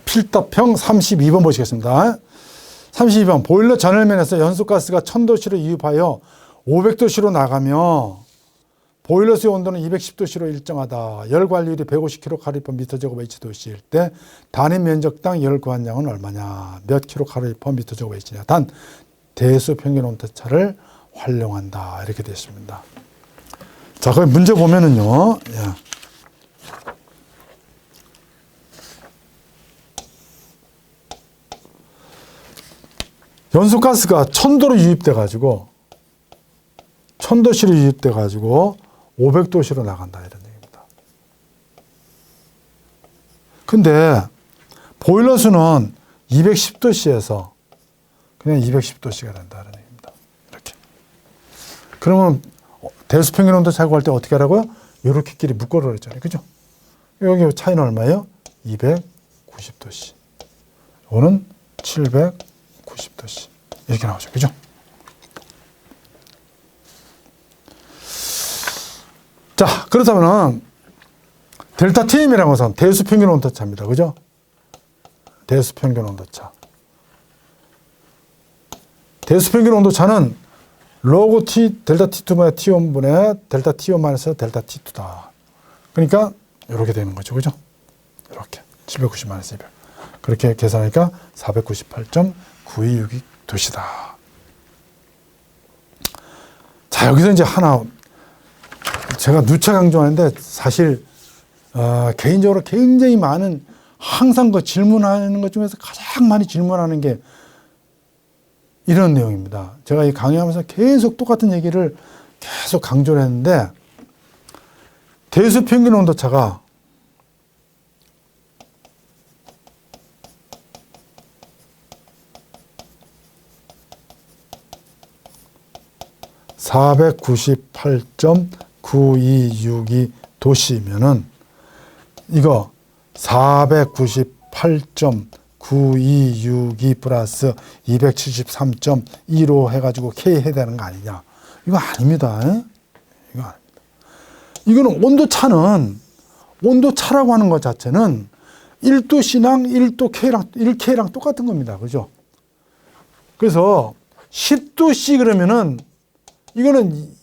필답형 32번 보시겠습니다. 32번. 보일러 전열면에서 연소가스가 1000도씨로 이입하여 500도씨로 나가며 보일러수의 온도는 210도씨로 일정하다. 열 관리율이 150kcal/m 제곱 H도씨일 때 단위 면적당 열 구한량은 얼마냐? 몇 kcal/m 제곱 H냐? 단 대수 평균 온도차를 활용한다. 이렇게 되어 있습니다. 자, 그 문제 보면은요. 예. 연소가스가 1000도로 유입돼 가지고 1000도씨로 유입돼 가지고 500도씨로 나간다 이런 얘기입니다. 근데 보일러수는 210도씨에서 그냥 210도씨가 된다 이런 얘기입니다. 이렇게. 그러면 대수평균 온도 차고 할 때 어떻게 하라고요? 이렇게끼리 묶어라 그랬잖아요. 그죠? 여기 차이는 얼마예요? 290도씨. 이거는 790도씨. 이렇게 나오죠. 그죠? 자, 그렇다면은 델타 TM이라는 것은 대수평균 온도차입니다. 그죠? 대수평균 온도차. 대수평균 온도차는 로그 T, 델타 T2분의 T1분의 델타 T1 - 델타 T2다. 그러니까 이렇게 되는 거죠. 그죠? 이렇게. 790 - 200. 그렇게 계산하니까 498.926도시다. 자, 여기서 이제 하나 제가 누차 강조하는데 사실 개인적으로 굉장히 많은 항상 그 질문하는 것 중에서 가장 많이 질문하는 게 이런 내용입니다. 제가 이 강의하면서 계속 똑같은 얘기를 계속 강조를 했는데 대수평균 온도차가 (498.9262도씨면은) 이거 498.9262 플러스 273.15 해가지고 K 해야 되는 거 아니냐? 이거 아닙니다. 이거 아닙니다. 이거는 온도차라고 하는 것 자체는 1도씨랑 1K랑 똑같은 겁니다. 그죠? 그래서 10도씨 그러면은 이거는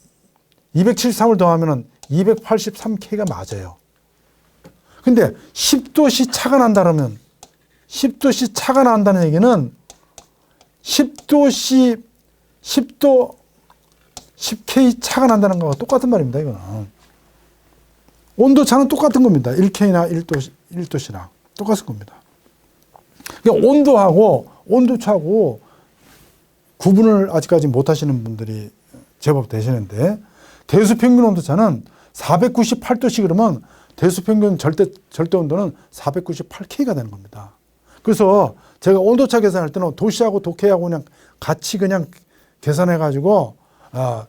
273을 더하면은 283K가 맞아요. 근데 10도씨 차가 난다면 10도씨 차가 난다는 얘기는 10K 차가 난다는 거와 똑같은 말입니다. 이거는. 온도차는 똑같은 겁니다. 1K나 1도씨랑 똑같은 겁니다. 그러니까 온도차하고 구분을 아직까지 못 하시는 분들이 제법 되시는데 대수평균 온도차는 498도씨 그러면 대수평균 절대 온도는 498K가 되는 겁니다. 그래서 제가 온도차 계산할 때는 도시하고 도케하고 그냥 같이 그냥 계산해 가지고 뭐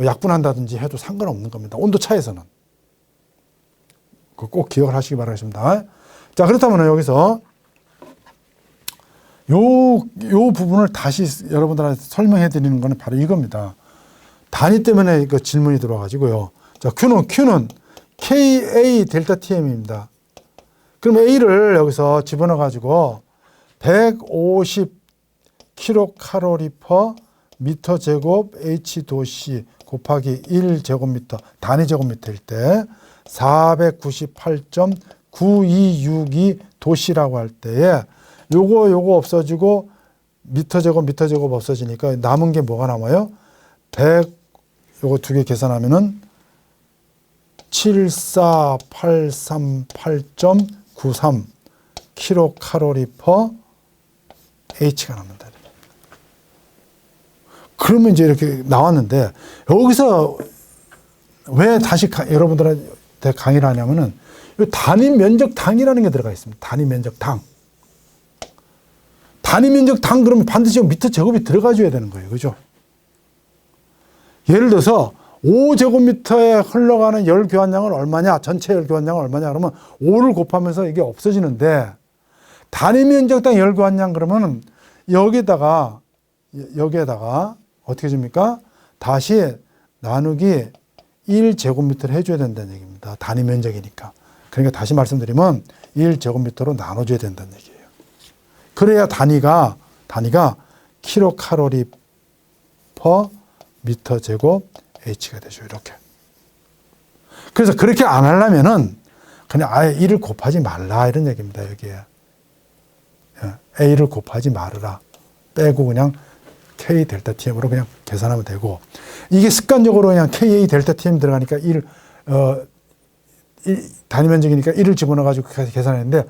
약분한다든지 해도 상관없는 겁니다. 온도차에서는. 꼭 기억을 하시기 바라겠습니다. 자, 그렇다면 여기서 요 부분을 다시 여러분들한테 설명해 드리는 거는 바로 이겁니다. 단위 때문에 그 질문이 들어와가지고요. 자, Q는 KA 델타 TM입니다. 그럼 A를 여기서 집어넣어가지고 150 kcal/m 제곱 H도씨 곱하기 1제곱미터, 단위 제곱미터일 때 498.9262 도씨라고 할 때에 요거 없어지고 미터 제곱 없어지니까 남은 게 뭐가 남아요? 100 요거 두 개 계산하면은 74,838.93 kcal/H가 남는다. 그러면 이제 이렇게 나왔는데 여기서 왜 다시 여러분들한테 강의를 하냐면은 단위 면적 당이라는 게 들어가 있습니다. 단위 면적 당. 단위 면적 당 그러면 반드시 미터 제곱이 들어가줘야 되는 거예요. 그죠? 예를 들어서 5제곱미터에 흘러가는 열 교환량은 얼마냐? 전체 열 교환량은 얼마냐? 그러면 5를 곱하면서 이게 없어지는데 단위 면적당 열 교환량 그러면 여기에다가 어떻게 줍니까? 다시 나누기 1제곱미터를 해줘야 된다는 얘기입니다. 단위 면적이니까. 그러니까 다시 말씀드리면 1제곱미터로 나눠줘야 된다는 얘기예요. 그래야 단위가 킬로칼로리 퍼 미터 제곱 H가 되죠. 이렇게. 그래서 그렇게 안 하려면은 그냥 아예 1을 곱하지 말라 이런 얘기입니다. 여기에. A를 곱하지 말으라. 빼고 그냥 K 델타 TM으로 그냥 계산하면 되고, 이게 습관적으로 그냥 KA 델타 TM 들어가니까 단위 면적이니까 1을 집어넣어가지고 계산했는데,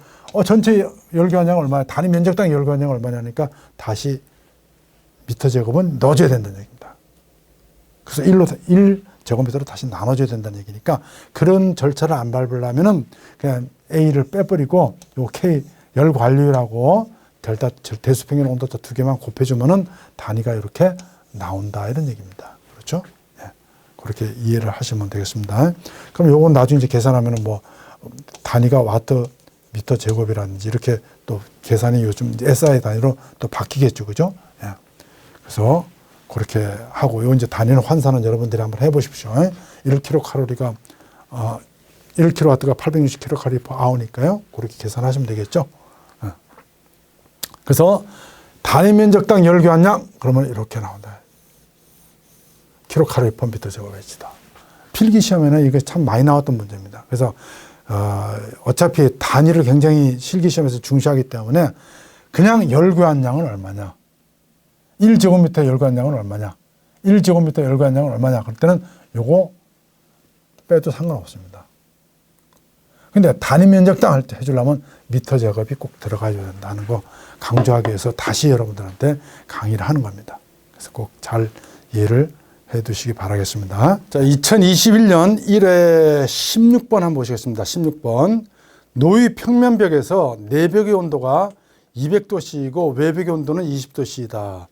전체 열교환량은 얼마냐? 단위 면적당 열교환량은 얼마냐니까 다시 미터 제곱은 넣어줘야 된다는 얘기입니다. 그래서 1제곱미터로 다시 나눠줘야 된다는 얘기니까, 그런 절차를 안 밟으려면은 그냥 A를 빼버리고 요 K 열 관리율하고 델타 대수평균 온도차 두 개만 곱해주면은 단위가 이렇게 나온다 이런 얘기입니다. 그렇죠? 예. 그렇게 이해를 하시면 되겠습니다. 그럼 요건 나중에 이제 계산하면은 뭐 단위가 와트 미터 제곱이라든지 이렇게 또 계산이 요즘 SI 단위로 또 바뀌겠죠, 그죠? 예. 그래서 그렇게 하고, 요 이제 단위는 환산은 여러분들이 한번 해보십시오. 1kcal가 1kW가 860kcal per hour니까요. 그렇게 계산하시면 되겠죠. 그래서 단위 면적당 열교환량 그러면 이렇게 나온다. 킬로칼로리 per 미터 제곱 H다. 필기 시험에는 이게 참 많이 나왔던 문제입니다. 그래서 어차피 단위를 굉장히 실기 시험에서 중시하기 때문에 그냥 열교환량은 얼마냐, 1제곱미터 열교환량은 얼마냐, 1제곱미터 열교환량은 얼마냐, 그럴 때는 요거 빼도 상관없습니다. 근데 단위 면적당 할 때 해주려면 미터 제곱이 꼭 들어가줘야 된다는 거 강조하기 위해서 다시 여러분들한테 강의를 하는 겁니다. 그래서 꼭 잘 이해를 해 두시기 바라겠습니다. 자, 2021년 1회 16번 한번 보시겠습니다. 16번. 노유 평면벽에서 내벽의 온도가 200도씨이고 외벽의 온도는 20도씨이다.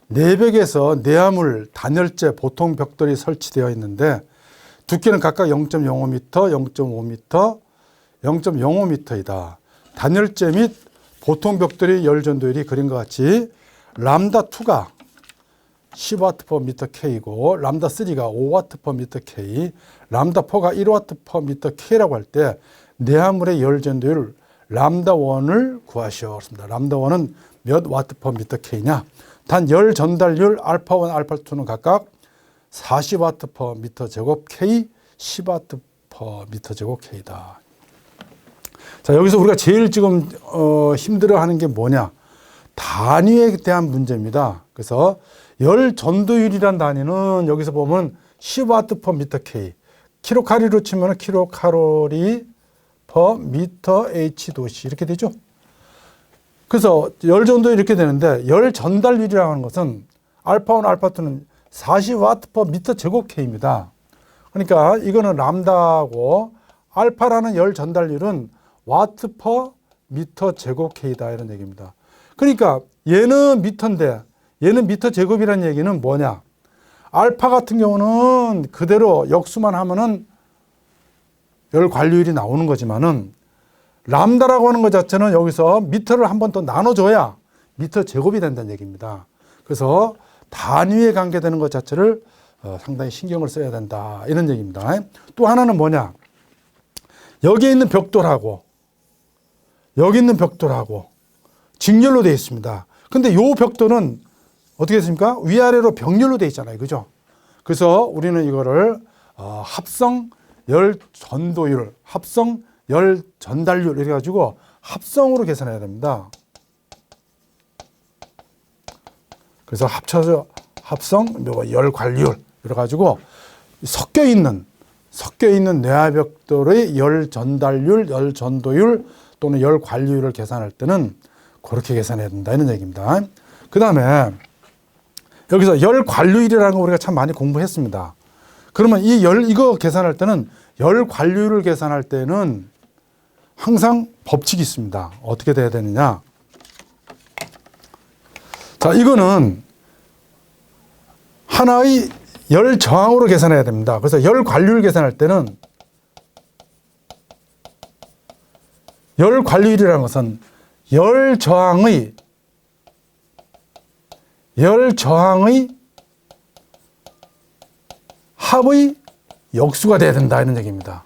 내벽에서 내화물 단열재 보통 벽돌이 설치되어 있는데 두께는 각각 0.05m, 0.5m, 0.05m이다. 단열재 및 보통 벽돌의 열 전도율이 그림과 같이 람다2가 10W per meter K이고 람다3가 5W per meter K, 람다4가 1W per meter K라고 할 때 내화물의 열 전도율 람다1을 구하시오. 그렇습니다. 람다1은 몇 와트 per meter K냐? 단 열 전달률 알파1, 알파2는 각각 40W per meter 제곱 K, 10W per meter 제곱 K다. 자, 여기서 우리가 제일 지금 힘들어하는 게 뭐냐? 단위에 대한 문제입니다. 그래서 열 전도율이란 단위는 여기서 보면 10W per meter K, 킬로칼로리로 치면 킬로칼로리 per meter H 도시 이렇게 되죠. 그래서 열 전도율 이렇게 되는데, 열 전달률이라고 하는 것은 알파1, 알파2는 40W per meter 제곱 K입니다. 그러니까 이거는 람다고, 알파라는 열 전달률은 와트 퍼 미터 제곱 K다 이런 얘기입니다. 그러니까 얘는 미터인데 얘는 미터 제곱이라는 얘기는 뭐냐? 알파 같은 경우는 그대로 역수만 하면은 열 관리율이 나오는 거지만은 람다라고 하는 것 자체는 여기서 미터를 한 번 더 나눠줘야 미터 제곱이 된다는 얘기입니다. 그래서 단위에 관계되는 것 자체를 상당히 신경을 써야 된다 이런 얘기입니다. 또 하나는 뭐냐? 여기에 있는 벽돌하고 여기 있는 벽돌하고 직렬로 되어 있습니다. 근데 이 벽돌은 어떻게 됐습니까? 위아래로 병렬로 되어 있잖아요. 그죠? 그래서 우리는 이거를 합성 열 전도율, 합성 열 전달률 이래 가지고 합성으로 계산해야 됩니다. 그래서 합쳐서 합성 열 관리율 이래 가지고 섞여 있는 내화벽돌의 열 전달률, 열 전도율 또는 열 관리율을 계산할 때는 그렇게 계산해야 된다 이런 얘기입니다. 그 다음에 여기서 열 관리율이라는 거 우리가 참 많이 공부했습니다. 그러면 이거 계산할 때는 열 관리율을 계산할 때는 항상 법칙이 있습니다. 어떻게 돼야 되느냐? 자, 이거는 하나의 열 저항으로 계산해야 됩니다. 그래서 열 관리율 계산할 때는 열 관리율이라는 것은 열 저항의 합의 역수가 돼야 된다 이런 얘기입니다.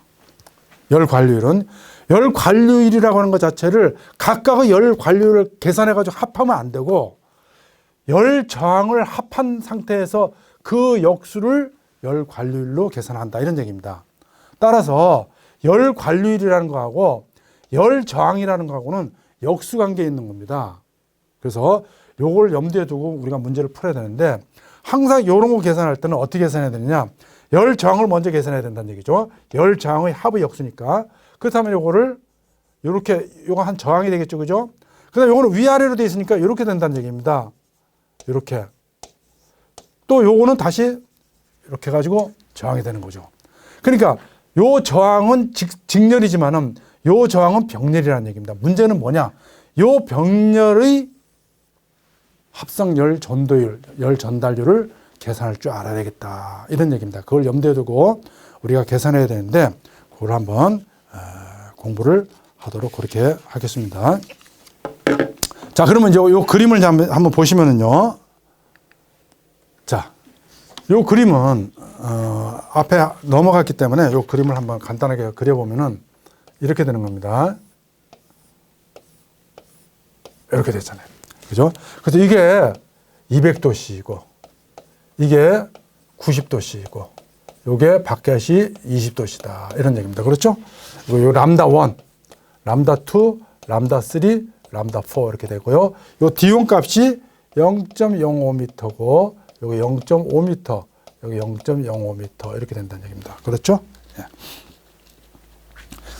열 관리율은 열 관류율이라고 하는 것 자체를 각각의 열 관류를 계산해가지고 합하면 안 되고 열 저항을 합한 상태에서 그 역수를 열 관류율로 계산한다 이런 얘기입니다. 따라서 열 관류율이라는 거하고 열 저항이라는 거하고는 역수 관계에 있는 겁니다. 그래서 요걸 염두에 두고 우리가 문제를 풀어야 되는데 항상 이런 거 계산할 때는 어떻게 계산해야 되느냐? 열 저항을 먼저 계산해야 된다는 얘기죠. 열 저항의 합의 역수니까. 그렇다면 요거를 요렇게 요거 한 저항이 되겠죠. 그죠? 그다음에 요거는 위아래로 돼 있으니까 이렇게 된다는 얘기입니다. 이렇게. 또 요거는 다시 이렇게 가지고 저항이 되는 거죠. 그러니까 요 저항은 직렬이지만은 요 저항은 병렬이라는 얘기입니다. 문제는 뭐냐? 요 병렬의 합성 열 전도율, 열 전달률을 계산할 줄 알아야 되겠다. 이런 얘기입니다. 그걸 염두에 두고 우리가 계산해야 되는데 그걸 한번 공부를 하도록 그렇게 하겠습니다. 자, 그러면 이제 요 그림을 한번 보시면은요. 자, 요 그림은 앞에 넘어갔기 때문에 요 그림을 한번 간단하게 그려보면은 이렇게 되는 겁니다. 이렇게 되잖아요. 그죠? 그래서 이게 200도씨이고, 이게 90도씨이고, 요게 밖에시 20도씨다. 이런 얘기입니다. 그렇죠? 요 람다 1, 람다 2, 람다 3, 람다 4 이렇게 되고요. 요 D1 값이 0.05m고, 여기 0.5m, 여기 0.05m 이렇게 된다는 얘기입니다. 그렇죠? 예.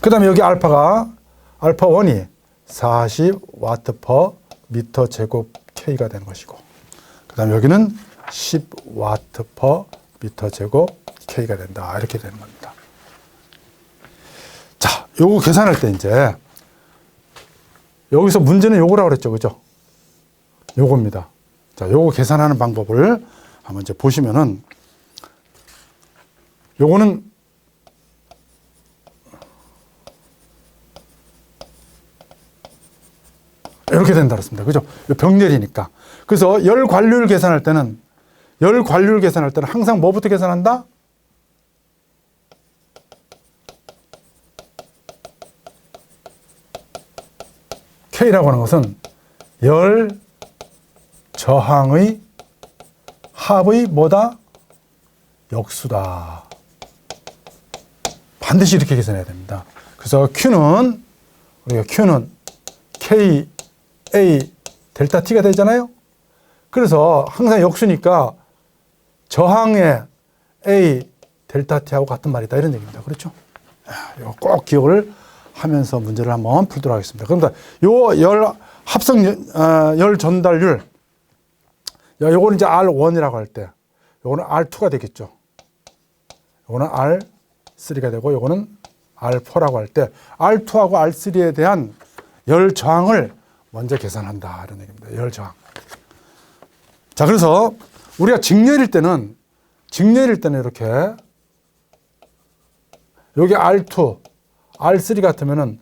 그 다음에 여기 알파 1이 40W per 미터 제곱 K가 되는 것이고, 그 다음에 여기는 10W per 미터 제곱 K가 된다. 이렇게 되는 겁니다. 자, 요거 계산할 때 이제 여기서 문제는 요거라고 그랬죠. 그죠? 요겁니다. 자, 요거 계산하는 방법을 한번 이제 보시면은 요거는 이렇게 된다 그랬습니다. 그죠? 병렬이니까. 그래서 열 관류를 계산할 때는 항상 뭐부터 계산한다? K라고 하는 것은 열 저항의 합의 뭐다? 역수다. 반드시 이렇게 계산해야 됩니다. 그래서 우리가 Q는 K, A, 델타 T가 되잖아요. 그래서 항상 역수니까 저항의 A, 델타 T하고 같은 말이다. 이런 얘기입니다. 그렇죠? 이거 꼭 기억을 하면서 문제를 한번 풀도록 하겠습니다. 그러니까 요 열 합성 열 전달률, 요거는 이제 R1이라고 할 때, 요거는 R2가 되겠죠. 요거는 R3가 되고, 요거는 R4라고 할 때, R2하고 R3에 대한 열 저항을 먼저 계산한다. 이런 얘기입니다. 열 저항. 자, 그래서 우리가 직렬일 때는 이렇게, 여기 R2, R3 같으면은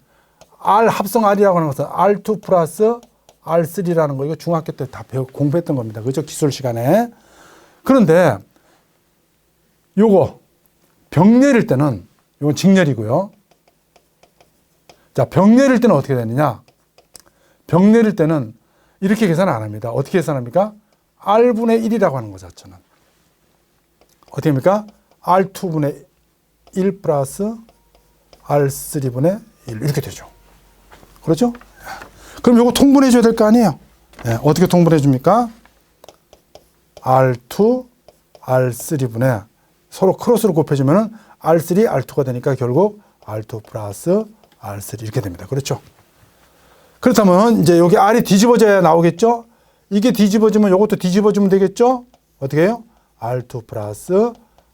R 합성 R이라고 하는 것은 R2 플러스 R3라는 거, 이거 중학교 때 다 공부했던 겁니다. 그죠? 기술 시간에. 그런데 요거 병렬일 때는, 요건 직렬이고요. 자, 병렬일 때는 어떻게 되느냐? 병렬일 때는 이렇게 계산 안 합니다. 어떻게 계산합니까? R분의 1이라고 하는 거 자체는. 어떻게 합니까? R2분의 1 플러스 R3분의 1 이렇게 되죠. 그렇죠? 그럼 요거 통분해 줘야 될 거 아니에요? 네, 어떻게 통분해 줍니까? R2, R3분의 서로 크로스로 곱해주면은 R3, R2가 되니까 결국 R2 플러스 R3 이렇게 됩니다. 그렇죠? 그렇다면 이제 여기 R이 뒤집어져야 나오겠죠? 이게 뒤집어지면 요것도 뒤집어주면 되겠죠? 어떻게 해요? R2 플러스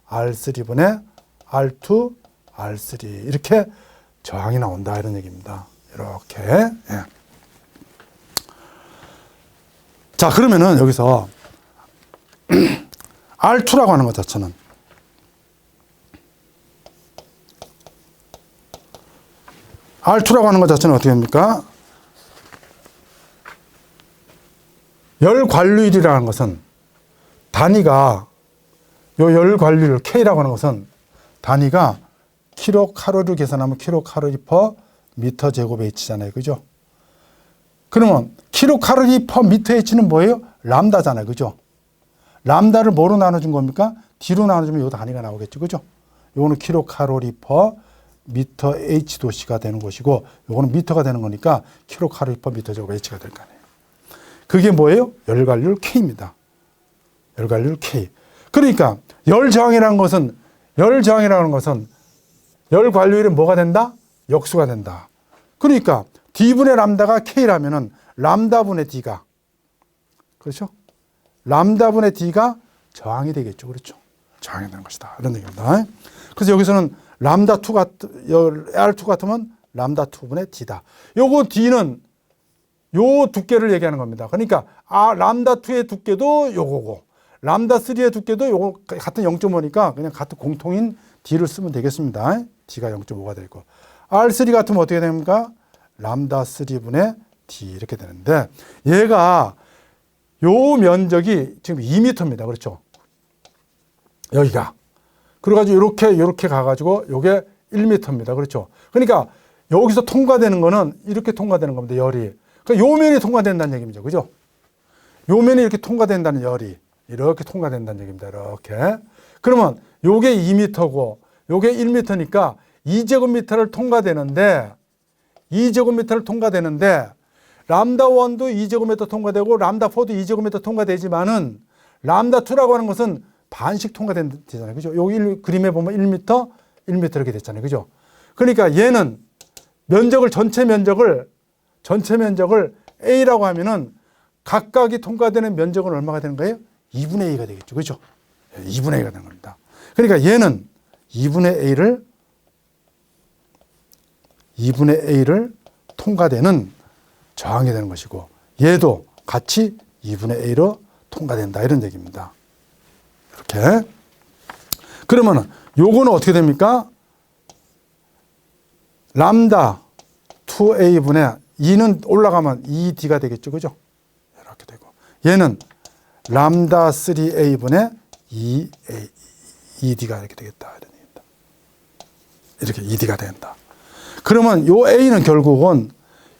R3분의 R2, R3 이렇게 저항이 나온다 이런 얘기입니다. 이렇게. 예. 자, 그러면은 여기서 R2라고 하는 것 자체는 어떻게 됩니까? 열 관류율이라는 것은 단위가, 요 열 관류율 K라고 하는 것은 단위가 킬로칼로리를 계산하면 킬로칼로리 퍼 미터 제곱 H잖아요. 그죠? 그러면 킬로칼로리 퍼 미터 H는 뭐예요? 람다잖아요. 그죠? 람다를 뭐로 나눠준 겁니까? D로 나눠주면 요 단위가 나오겠죠. 그죠? 요거는 킬로칼로리 퍼 미터 H 도시가 되는 것이고 요거는 미터가 되는 거니까 킬로칼로리 퍼 미터 제곱 H가 될 거 아니에요. 그게 뭐예요? 열관률 K입니다. 열관률 K. 그러니까 열저항이라는 것은 열관률이 뭐가 된다? 역수가 된다. 그러니까 D분의 람다가 K라면은 람다분의 D가, 그렇죠? 람다분의 D가 저항이 되겠죠. 그렇죠? 저항이 되는 것이다. 이런 얘기입니다. 그래서 여기서는 R2 같으면 람다2분의 D다. 요거 D는 요 두께를 얘기하는 겁니다. 그러니까 람다2의 두께도 요거고 람다3의 두께도 요거 같은 0.5니까 그냥 같은 공통인 D를 쓰면 되겠습니다. D가 0.5가 되고 R3 같으면 어떻게 됩니까? 람다3분의 D 이렇게 되는데 얘가 요 면적이 지금 2m입니다. 그렇죠? 여기가. 그래가지고 이렇게 가가지고 요게 1m입니다. 그렇죠? 그러니까 여기서 통과되는 거는 이렇게 통과되는 겁니다. 열이. 그러니까 요 면이 통과된다는 얘기입니다. 그죠? 요 면이 이렇게 통과된다는 열이 이렇게 통과된다는 얘기입니다. 이렇게. 그러면 요게 2m고 요게 1m니까 2제곱미터를 통과되는데 람다1도 2제곱미터 통과되고 람다4도 2제곱미터 통과되지만은 람다2라고 하는 것은 반씩 통과되잖아요. 그죠? 여기 그림에 보면 1m, 1m 이렇게 됐잖아요. 그죠? 그러니까 얘는 전체 면적을 A라고 하면은 각각이 통과되는 면적은 얼마가 되는 거예요? 2분의 A가 되겠죠. 그죠? 2분의 A가 되는 겁니다. 그러니까 얘는 2분의 A를 통과되는 저항이 되는 것이고 얘도 같이 2분의 A로 통과된다. 이런 얘기입니다. 이렇게. 그러면 요거는 어떻게 됩니까? 람다 2A분의 2는 올라가면 2D가 되겠죠. 그죠? 이렇게 되고 얘는 람다 3A분의 2D가 이렇게 되겠다. 이렇게 2D가 된다. 그러면 요 A는 결국은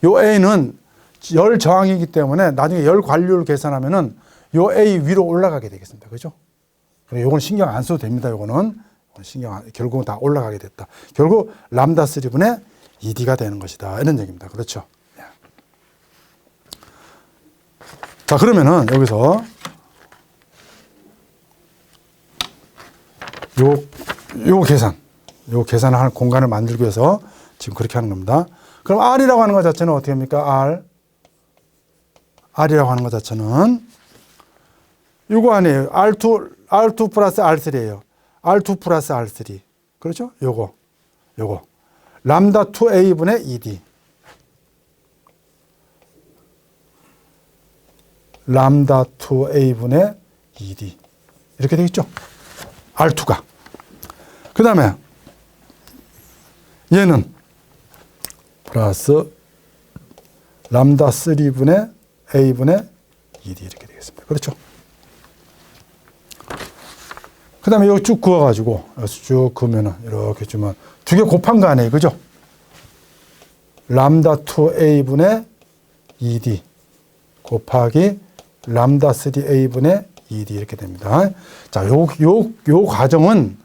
열 저항이기 때문에 나중에 열 관료를 계산하면은 요 A 위로 올라가게 되겠습니다. 그죠? 요건 신경 안 써도 됩니다. 결국은 다 올라가게 됐다. 결국 람다 3분의 2D가 되는 것이다. 이런 얘기입니다. 그렇죠? 자, 그러면은 여기서 요 계산을 하는 공간을 만들기 위해서 지금 그렇게 하는 겁니다. 그럼 R이라고 하는 것 자체는 어떻게 합니까? R이라고 하는 것 자체는 요거 아니에요. R2 플러스 R3예요. R2 플러스 R3. 그렇죠? 요거. 람다 2A분의 2D. 람다 2A분의 2D. 이렇게 되겠죠? R2가. 그 다음에 얘는 플러스 람다 3분의 A분의 2D 이렇게 되겠습니다. 그렇죠? 그 다음에 여기 쭉 그어가지고 쭉 그으면은 이렇게 주면 두 개 곱한 거 아니에요. 그죠? 람다 2A분의 2D 곱하기 람다 3A분의 2D 이렇게 됩니다. 자, 요 과정은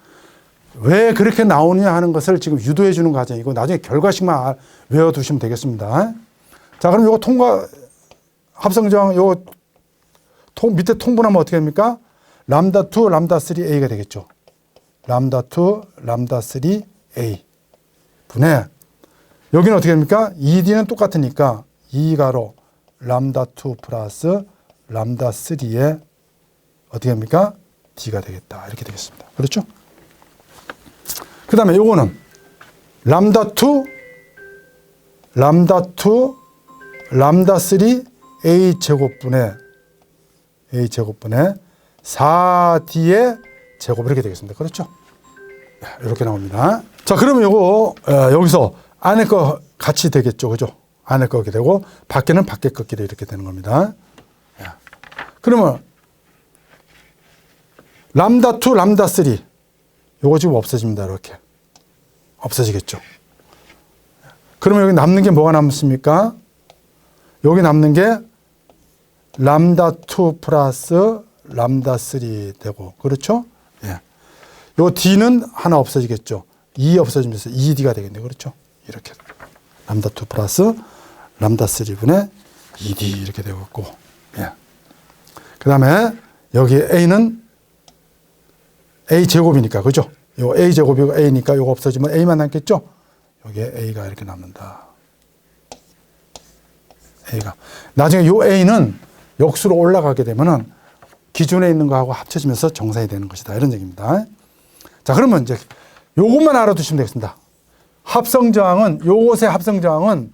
왜 그렇게 나오느냐 하는 것을 지금 유도해 주는 과정이고 나중에 결과식만 외워두시면 되겠습니다. 자, 그럼 요거 합성저항 밑에 통분하면 어떻게 됩니까? 람다 2, 람다 3A가 되겠죠. 람다 2, 람다 3A 분의 여기는 어떻게 됩니까? 2D는 똑같으니까 2가로 람다 2 플러스 람다 3에 어떻게 됩니까? D가 되겠다. 이렇게 되겠습니다. 그렇죠? 그 다음에 요거는 람다 2, 람다 3 A 제곱분의 4D의 제곱 이렇게 되겠습니다. 그렇죠? 이렇게 나옵니다. 자, 그러면 요거 여기서 안에 거 같이 되겠죠. 그죠? 안에 거 이렇게 되고 밖에는 밖에 것끼리 이렇게 되는 겁니다. 그러면 람다 2, 람다 3 요거 지금 없어집니다. 이렇게 없어지겠죠. 그러면 여기 남는 게 뭐가 남습니까? 여기 남는 게 람다 2 플러스 람다 3 되고, 그렇죠? 예. 요 D는 하나 없어지겠죠. 2 없어지면서 2D가 되겠네요. 그렇죠? 이렇게. 람다 2 플러스 람다 3분의 2D 이렇게 되고 있고, 예. 그 다음에 여기 A는 A 제곱이니까, 그죠? 요 A 제곱이고 A니까 요거 없어지면 A만 남겠죠? 여기에 A가 이렇게 남는다. A가. 나중에 요 A는 역수로 올라가게 되면은 기존에 있는 거하고 합쳐지면서 정산이 되는 것이다. 이런 얘기입니다. 자, 그러면 이제 요것만 알아두시면 되겠습니다. 합성저항은, 요것의 합성저항은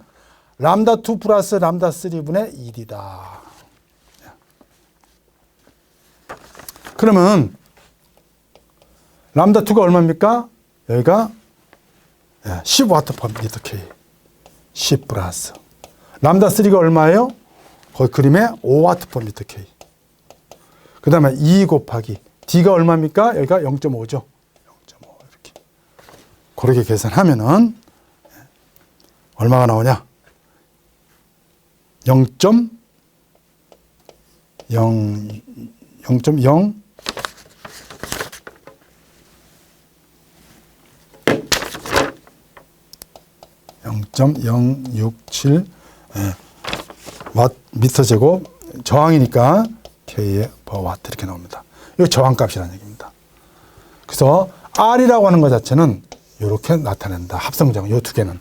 람다 2 플러스 람다 3분의 1이다. 그러면 람다 2가 얼마입니까? 여기가 10와트 퍼 미터 K. 10 플러스. 람다 3가 얼마예요? 거기 그림에 5와트 퍼 미터 K. 그 다음에 2 곱하기 D가 얼마입니까? 여기가 0.5죠. 0.5 이렇게. 그렇게 계산하면은 얼마가 나오냐? 0.0 0.067 미터 제곱, 저항이니까 K의 버와트 이렇게 나옵니다. 이거 저항값이라는 얘기입니다. 그래서 R이라고 하는 것 자체는 이렇게 나타낸다. 합성저항 이 두 개는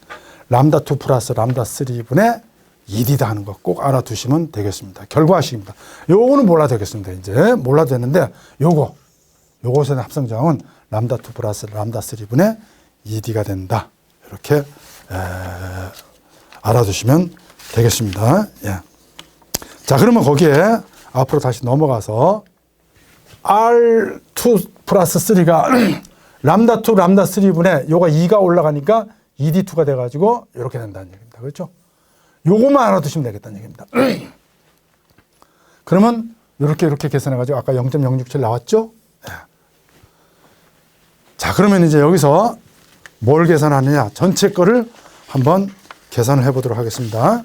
람다 2 플러스 람다 3분의 1이다 하는 거 꼭 알아두시면 되겠습니다. 결과식입니다. 요거는 몰라도 되겠습니다. 이제 몰라도 되는데 요것의 합성저항은 람다 2 플러스 람다 3분의 2D가 된다. 이렇게 알아두시면 되겠습니다. 예. 자, 그러면 거기에 앞으로 다시 넘어가서 R2 플러스 3가 람다 2 람다 3분의 요가 2가 올라가니까 2D2가 돼가지고 이렇게 된다는 얘기입니다. 그렇죠? 요것만 알아두시면 되겠다는 얘기입니다. 그러면 이렇게 계산해가지고 아까 0.067 나왔죠? 예. 자, 그러면 이제 여기서 뭘 계산하느냐? 전체 거를 한번 계산을 해보도록 하겠습니다.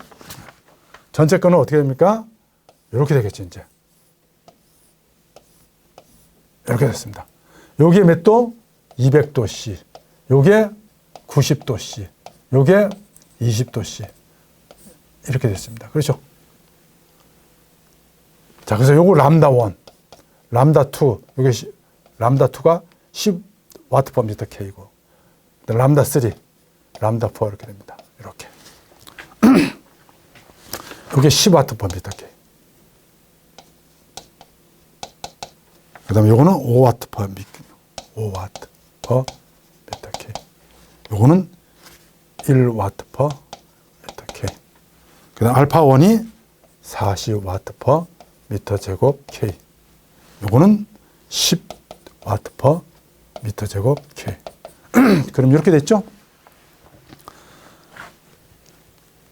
전체 거는 어떻게 됩니까? 이렇게 되겠죠, 이제. 이렇게 됐습니다. 여기에 몇 도? 200도씨. 요게 90도씨. 요게 20도씨. 이렇게 됐습니다. 그렇죠? 자, 그래서 요거 람다 1, 람다 2, 요게 람다 2가 10와트 퍼 미터 K고, 람다 3, 람다 4 이렇게 됩니다. 이렇게. 요게 10와트 퍼 미터 K. 그 다음에 요거는 5와트 퍼 미터 K. 요거는 1와트 퍼 미터 K. 그 다음 알파 1이 40와트 퍼 미터 제곱 K. 요거는 10와트 퍼 미터 제곱 K. 그럼 이렇게 됐죠?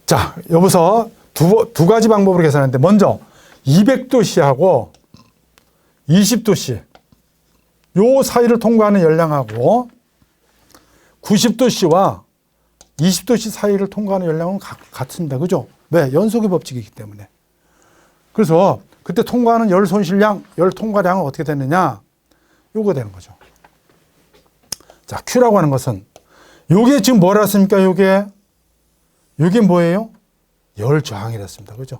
자, 여기서 두 가지 방법으로 계산하는데, 먼저 200도씨하고 20도씨 요 사이를 통과하는 열량하고 90도씨와 20도씨 사이를 통과하는 열량은 같습니다. 그죠? 왜? 연속의 법칙이기 때문에. 그래서 그때 통과하는 열 손실량, 열 통과량은 어떻게 되느냐? 요거 되는 거죠. 자, Q라고 하는 것은 요게 지금 뭐라 했습니까? 요게 뭐예요? 열 저항이랬습니다. 그죠?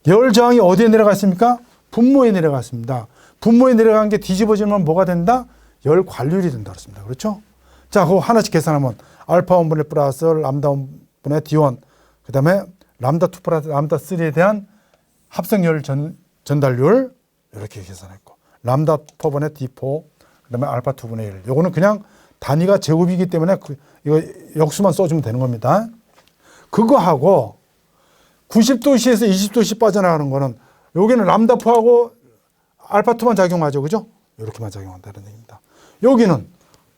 열 저항이 어디에 내려갔습니까? 분모에 내려갔습니다. 분모에 내려간 게 뒤집어지면 뭐가 된다? 열 관률이 된다 그랬습니다. 그렇죠? 자, 그거 하나씩 계산하면 알파 1분의 플러스 람다 1분의 D1, 그 다음에 람다 2 플러스 람다 3에 대한 합성열 전달률 이렇게 계산했고, 람다 4분의 D4, 그 다음에 알파 2분의 1. 요거는 그냥 단위가 제곱이기 때문에 이거 역수만 써주면 되는 겁니다. 그거하고 90도씨에서 20도씨 빠져나가는 거는 여기는 람다 4하고 알파 2만 작용하죠. 그죠? 이렇게만 작용한다는 얘기입니다. 여기는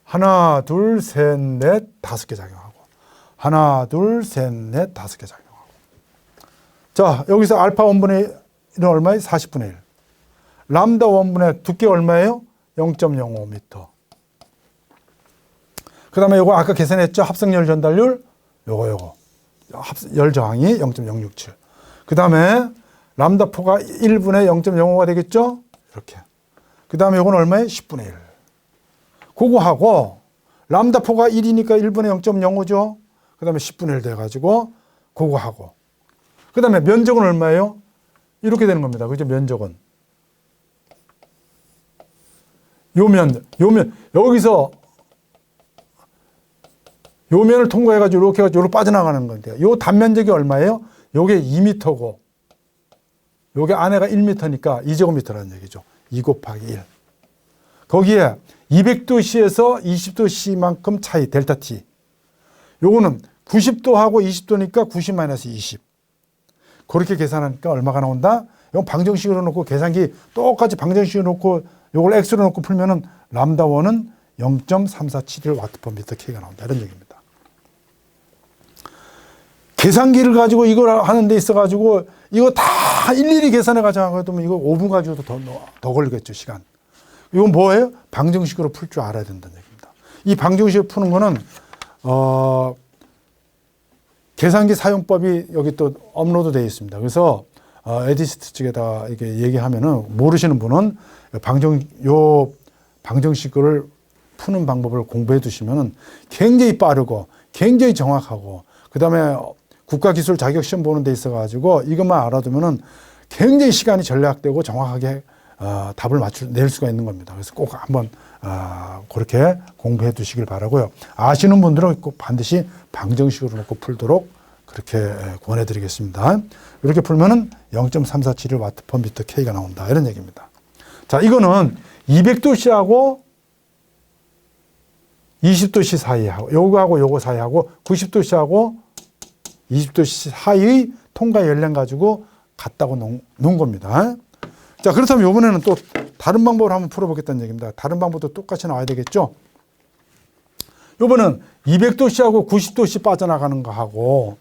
하나, 둘, 셋, 넷, 5개 작용하고, 하나, 둘, 셋, 넷, 5개 작용하고. 자, 여기서 알파 1분의 1은 얼마예요? 40분의 1. 람다 1분의 두께 얼마예요? 0.05m. 그 그 다음에 요거 아까 계산했죠? 합성열 전달률. 요거. 열 저항이 0.067. 그 다음에 람다4가 1분의 0.05가 되겠죠? 이렇게. 그 다음에 요건 얼마에? 10분의 1. 그거 하고, 람다4가 1이니까 1분의 0.05죠? 그 다음에 10분의 1 돼가지고, 그거 하고. 그 다음에 면적은 얼마예요? 이렇게 되는 겁니다. 그죠? 면적은. 여기서 요 면을 통과해가지고 이렇게 해가지고 이렇게 빠져나가는 건데요. 요 단면적이 얼마예요? 요게 2m고, 요게 안에가 1m니까 2제곱미터라는 얘기죠. 2 곱하기 1. 거기에 200도씨에서 20도씨만큼 차이, 델타 T. 요거는 90도하고 20도니까 90-20. 그렇게 계산하니까 얼마가 나온다? 이건 방정식으로 놓고 계산기 똑같이 방정식으로 놓고 요걸 X로 놓고 풀면은 람다1은 0.3471 Wm/K가 나온다. 이런 얘기입니다. 계산기를 가지고 이걸 하는 데 있어가지고 이거 다 일일이 계산해 가지고 하면 이거 5분 가지고도 더 걸리겠죠, 시간. 이건 뭐예요? 방정식으로 풀 줄 알아야 된다는 얘기입니다. 이 방정식을 푸는 거는, 계산기 사용법이 여기 또 업로드 되어 있습니다. 그래서, 에디스트 측에다 이렇게 얘기하면은 모르시는 분은 방정식을 푸는 방법을 공부해 두시면은 굉장히 빠르고 굉장히 정확하고 그 다음에 국가기술 자격시험 보는 데 있어가지고 이것만 알아두면은 굉장히 시간이 전략되고 정확하게 답을 낼 수가 있는 겁니다. 그래서 꼭 한번 그렇게 공부해 두시길 바라고요. 아시는 분들은 꼭 반드시 방정식으로 놓고 풀도록 그렇게 권해드리겠습니다. 이렇게 풀면은 0.3471 Wm/K가 나온다. 이런 얘기입니다. 자, 이거는 200도씨하고 20도씨 사이하고 요거하고 요거 사이하고 90도씨하고 20도씨 사이의 통과 연령 가지고 같다고 놓은 겁니다. 자, 그렇다면 이번에는 또 다른 방법을 한번 풀어보겠다는 얘기입니다. 다른 방법도 똑같이 나와야 되겠죠? 이번엔 200도씨하고 90도씨 빠져나가는 거하고,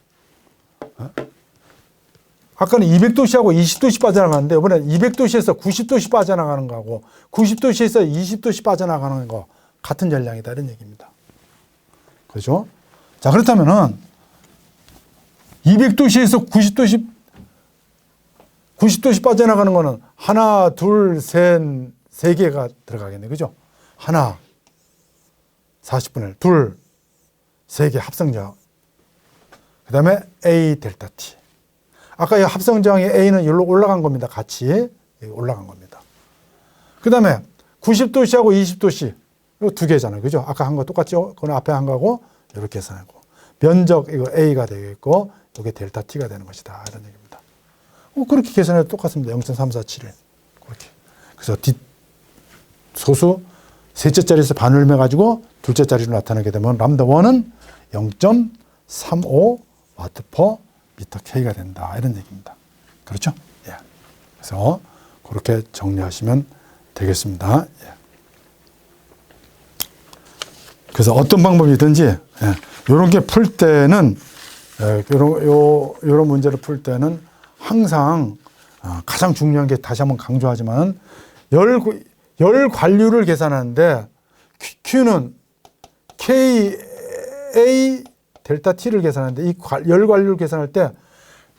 아까는 200도씨하고 20도씨 빠져나가는데 이번엔 200도씨에서 90도씨 빠져나가는 거하고 90도씨에서 20도씨 빠져나가는 거 같은 전량이다 이런 얘기입니다. 그렇죠? 자, 그렇다면은 200도씨에서 90도씨 빠져나가는 거는 하나, 둘, 셋, 세 개가 들어가겠네. 그죠? 하나, 40분의 1, 둘, 세 개 합성저항. 그 다음에 A 델타 T. 아까 이 합성저항의 A는 여기로 올라간 겁니다. 같이 올라간 겁니다. 그 다음에 90도씨하고 20도씨. 이거 두 개잖아요. 그죠? 아까 한 거 똑같죠? 그건 앞에 한 거하고 이렇게 계산하고. 면적, 이거 A가 되겠고, 이게 델타 T가 되는 것이다. 이런 얘기입니다. 그렇게 계산해도 똑같습니다. 0.3471. 그렇게. 그래서 소수 셋째 자리에서 반을 매가지고 둘째 자리로 나타나게 되면 람다1은 0.35 Wm/K가 된다. 이런 얘기입니다. 그렇죠? 예. 그래서 그렇게 정리하시면 되겠습니다. 예. 그래서 어떤 방법이든지, 이런 게 풀 때는, 요런 문제를 풀 때는 항상 가장 중요한 게 다시 한번 강조하지만 열 관류를 계산하는데 Q는 KA 델타 T를 계산하는데 이 열 관류를 계산할 때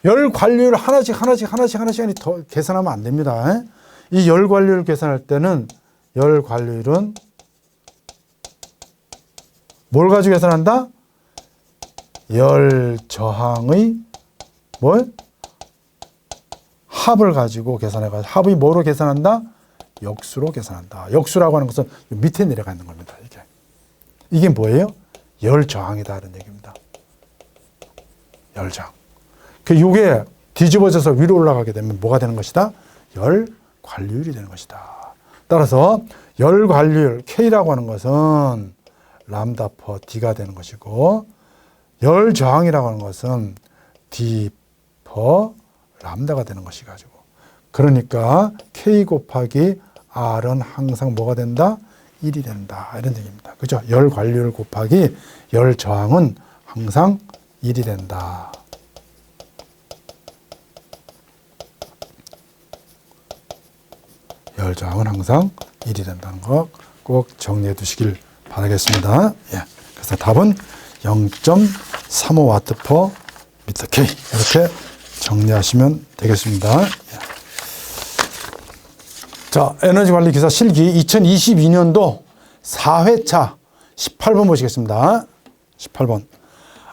열 관류를 하나씩 더 계산하면 안 됩니다. 이 열 관류를 계산할 때는 열 관류율은 뭘 가지고 계산한다? 열 저항의 합을 가지고 계산해가지고 합의 뭐로 계산한다? 역수로 계산한다. 역수라고 하는 것은 밑에 내려가 있는 겁니다. 이게 뭐예요? 열 저항이다 이런 얘기입니다. 열 저항. 이게 뒤집어져서 위로 올라가게 되면 뭐가 되는 것이다? 열 관류율이 되는 것이다. 따라서 열 관류율 K라고 하는 것은 람다/퍼 D가 되는 것이고 열 저항이라고 하는 것은 D/퍼 람다가 되는 것이 가지고 그러니까 K 곱하기 R은 항상 뭐가 된다? 1이 된다. 이런 얘기입니다. 그죠? 열 관류율 곱하기 열 저항은 항상 1이 된다. 열 저항은 항상 1이 된다는 거 꼭 정리해 두시길 바라겠습니다. 예. 그래서 그래서 답은 0.35W/m²K 이렇게 정리하시면 되겠습니다. 자, 에너지관리 기사 실기 2022년도 4회차 18번 보시겠습니다. 18번.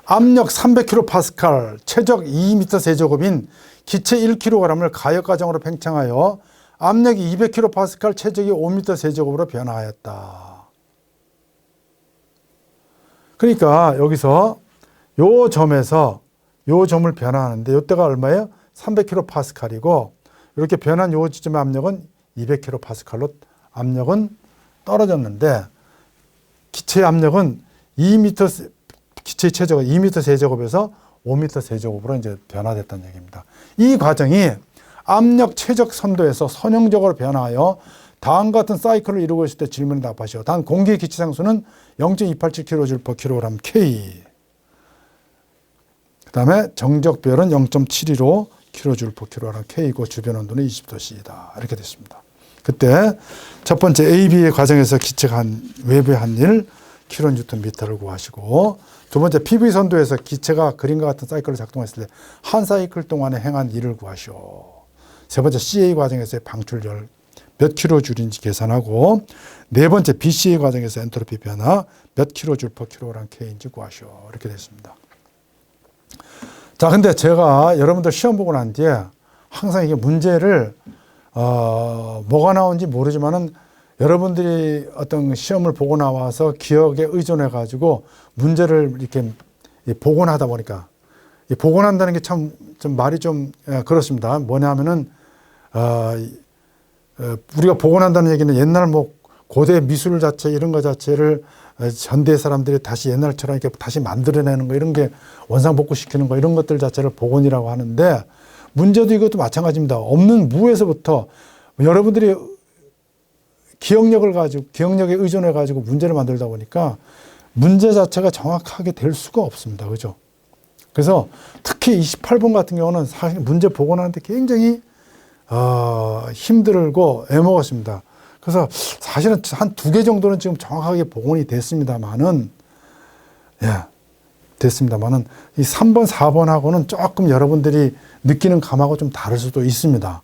압력 300kPa, 최적 2m 세제곱인 기체 1kg을 가역 과정으로 팽창하여 압력이 200kPa, 최적이 5m 세제곱으로 변화하였다. 그러니까 여기서 요 점에서 요 점을 변화하는데 요때가 얼마예요? 300kPa이고 이렇게 변한 요 지점의 압력은 200kPa로 압력은 떨어졌는데 기체의 압력은 2m, 기체의 최저가 2m 세제곱에서 5m 세제곱으로 이제 변화됐다는 얘기입니다. 이 과정이 압력 최적 선도에서 선형적으로 변화하여 다음과 같은 사이클을 이루고 있을 때 질문에 답하시오. 단 공기의 기체 상수는 0.287kJ/kg K. 그 다음에 정적 비열은 0.715 kJ/kg K이고 주변 온도는 20도씨이다. 이렇게 됐습니다. 그때 첫 번째 AB의 과정에서 기체가 외부에 한 일 kNm/를 구하시고, 두 번째 PV 선도에서 기체가 그림과 같은 사이클을 작동했을 때 한 사이클 동안에 행한 일을 구하시오. 세 번째 CA 과정에서의 방출열 몇 kJ인지 계산하고, 네 번째 BCA 과정에서 엔트로피 변화 몇 kJ/kg K인지 구하시오. 이렇게 됐습니다. 자, 근데 제가 여러분들 시험 보고 난 뒤에 항상 이게 문제를 뭐가 나온지 모르지만은 여러분들이 어떤 시험을 보고 나와서 기억에 의존해 가지고 문제를 이렇게 복원하다 보니까, 이 복원한다는 게 참 좀 말이 좀 그렇습니다. 뭐냐면은 우리가 복원한다는 얘기는 옛날 뭐 고대 미술 자체 이런 거 자체를 현대 사람들이 다시 옛날처럼 이렇게 다시 만들어내는 거, 이런 게 원상복구시키는 거, 이런 것들 자체를 복원이라고 하는데, 문제도 이것도 마찬가지입니다. 없는 무에서부터 여러분들이 기억력을 가지고, 기억력에 의존해 가지고 문제를 만들다 보니까 문제 자체가 정확하게 될 수가 없습니다. 그죠? 그래서 특히 28번 같은 경우는 사실 문제 복원하는데 굉장히 힘들고 애먹었습니다. 그래서 사실은 한 2개 정도는 지금 정확하게 복원이 됐습니다만은, 됐습니다만은 이 3번, 4번하고는 조금 여러분들이 느끼는 감하고 좀 다를 수도 있습니다.